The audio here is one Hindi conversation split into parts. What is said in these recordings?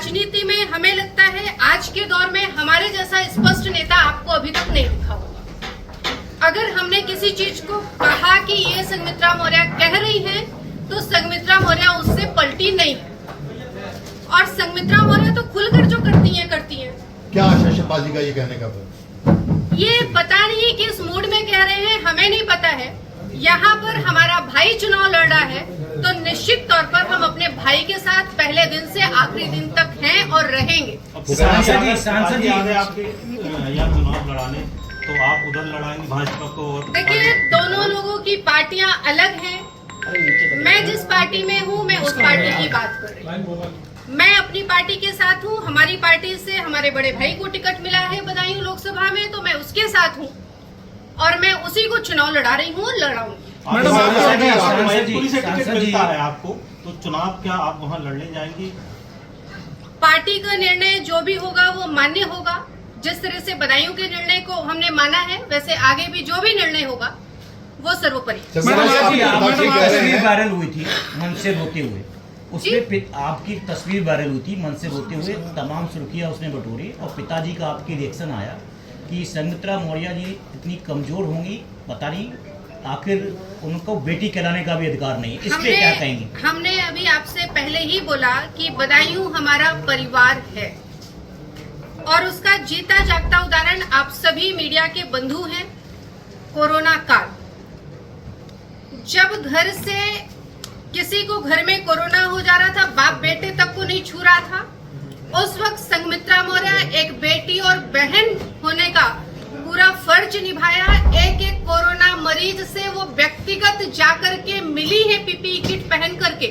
राजनीति में हमें लगता है आज के दौर में हमारे जैसा स्पष्ट नेता आपको अभी तक नहीं दिखा होगा। अगर हमने किसी चीज को कहा कि ये संघमित्रा मौर्य कह रही है तो संघमित्रा मौर्य उससे पलटी नहीं है, और संघमित्रा मौर्य तो खुलकर जो करती हैं। क्या आशाबाजी का ये कहने का ये पता नहीं किस मूड में कह रहे हैं, हमें नहीं पता है। यहाँ पर हमारा भाई चुनाव लड़ रहा है तो निश्चित तौर पर हम अपने भाई के साथ पहले दिन से आखिरी दिन तक हैं और रहेंगे। सांसद जी आपके यहाँ चुनाव लड़ाने तो आप उधर लड़ाएंगे भाजपा को? देखिए, दोनों लोगों की पार्टियां अलग हैं। मैं जिस पार्टी में हूँ मैं उस पार्टी की बात कर रही हूँ। मैं अपनी पार्टी के साथ हूँ। हमारी पार्टी से हमारे बड़े भाई को टिकट मिला है बदायूं लोकसभा में, तो मैं उसके साथ हूँ और मैं उसी को चुनाव लड़ा रही हूँ, लड़ाऊंगी। मैनपुरी से टिकट मिलता है आपको, तो चुनाव क्या आप वहाँ लड़ने जाएंगी? पार्टी का निर्णय जो भी होगा वो मान्य होगा। जिस तरह से बदायूं के निर्णय को हमने माना है, वैसे आगे भी जो भी निर्णय होगा वो सर्वोपरि। तस्वीर वायरल हुई थी मन से रोते हुए, उसमें आपकी तस्वीर वायरल हुई थी मन से रोते हुए, तमाम सुर्खियां उसने बटोरी और पिताजी का आपकी रिएक्शन आया कि संघमित्रा मौर्य जी इतनी कमजोर होंगी, पता नहीं, आखिर उनको बेटी कहलाने का भी अधिकार नहीं। इस पे क्या कहेंगे? हमने अभी आपसे पहले ही बोला कि बदायूं हमारा परिवार है और उसका जीता जागता उदाहरण आप सभी मीडिया के बंधु हैं। कोरोना काल, जब घर से किसी को घर में कोरोना हो जा रहा था, बाप बेटे तक को नहीं छू रहा था, उस वक्त संघमित्रा मौर्य एक बेटी और बहन होने का पूरा फर्ज निभाया। एक कोरोना मरीज से वो व्यक्तिगत जाकर के मिली है पीपीई किट पहन करके,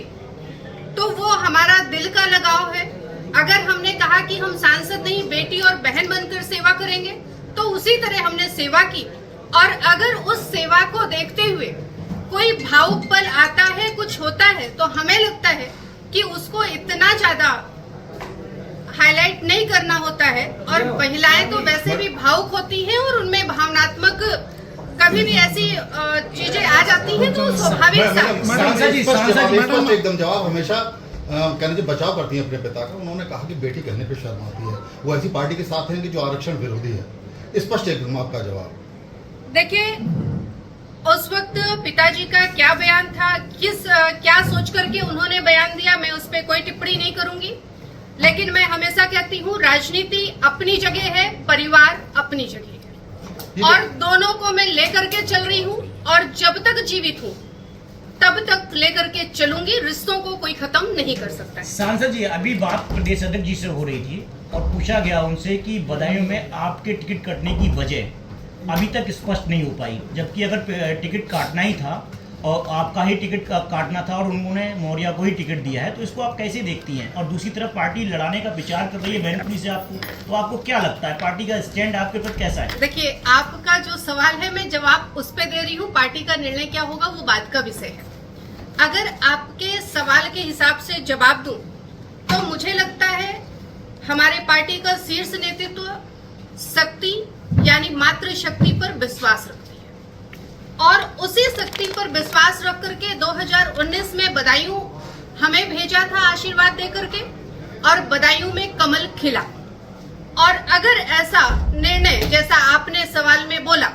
तो वो हमारा दिल का लगाव है। अगर हमने कहा कि हम सांसद नहीं बेटी और बहन बनकर सेवा करेंगे तो उसी तरह हमने सेवा की, और अगर उस सेवा को देखते हुए कोई भावुक पल आता है, कुछ होता है, तो हमें लगता है कि उसको इतना ज्यादा हाईलाइट नहीं करना होता है। और महिलाएं तो वैसे भी भावुक होती हैं और उनमें भावनात्मक कभी भी ऐसी चीजें आ जाती हैं तो स्वाभाविक एकदम जवाब हमेशा कहने से बचाव करती है अपने पिता का। उन्होंने कहा कि बेटी कहने पे शर्म आती है, वो ऐसी पार्टी के साथ हैं कि जो आरक्षण विरोधी है। स्पष्ट एकदम आपका जवाब। देखिए, उस वक्त पिताजी का क्या बयान था, क्या सोच करके उन्होंने बयान दिया, मैं उस पर कोई टिप्पणी नहीं करूंगी। लेकिन मैं हमेशा कहती हूँ राजनीति अपनी जगह है, परिवार अपनी जगह है, और दोनों को मैं लेकर के चल रही हूँ और जब तक जीवित हूँ तब तक लेकर के चलूंगी। रिश्तों को कोई खत्म नहीं कर सकता है। सांसद जी, अभी बात प्रदेश अध्यक्ष जी से हो रही थी और पूछा गया उनसे कि बदायूं में आपके टिकट कटने की वजह अभी तक स्पष्ट नहीं हो पाई, जबकि अगर टिकट काटना ही था और आपका ही टिकट काटना था और उन्होंने मौर्य को ही टिकट दिया है, तो इसको आप कैसे देखती हैं? और दूसरी तरफ पार्टी लड़ाने का विचार कर रही है मैनपुरी से आपको, तो आपको क्या लगता है पार्टी का स्टैंड आपके ऊपर कैसा है? देखिए, आपका जो सवाल है मैं जवाब उस पर दे रही हूँ। पार्टी का निर्णय क्या होगा वो बात का विषय है। अगर आपके सवाल के हिसाब से जवाब दूं तो मुझे लगता है हमारे पार्टी का शीर्ष नेतृत्व शक्ति यानी मातृ शक्ति पर विश्वास रखती है, और उसी शक्ति पर विश्वास रख करके 2019 में बदायूं हमें भेजा था आशीर्वाद दे करके, और बदायूं में कमल खिला। और अगर ऐसा निर्णय जैसा आपने सवाल में बोला,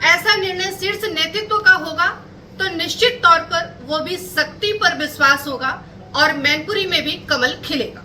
ऐसा निर्णय शीर्ष नेतृत्व का होगा तो निश्चित तौर पर वो भी शक्ति पर विश्वास होगा और मैनपुरी में भी कमल खिलेगा।